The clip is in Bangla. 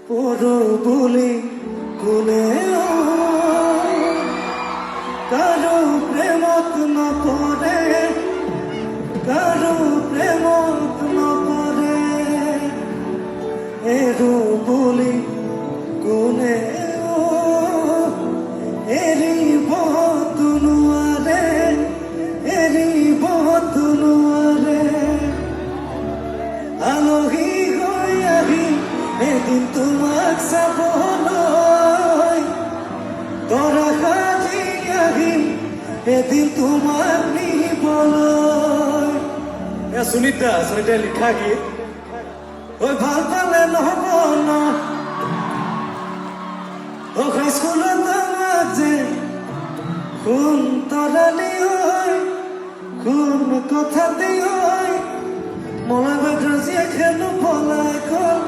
পড়ো বলে কোলে কারো প্রেমত নপরে কারো প্রেমত নপরে এরো বলি কোলে এরি বতুনুয়ারে এরি বতুনুয়ারে আলোহি হইয়াহি এদিন তোমাক চাবলৈ তৰা সাজি আহিম এদিন তোমাক নিবলৈ সুনীতা লিখা গীত ঐ ভাল পালে নহব ন হাইস্কুলত আমাক যে কোন তৰালি হয় কোন কথা দি হয় মলাই বাদ্ৰাজিয়া খেলো পলাই গ'ল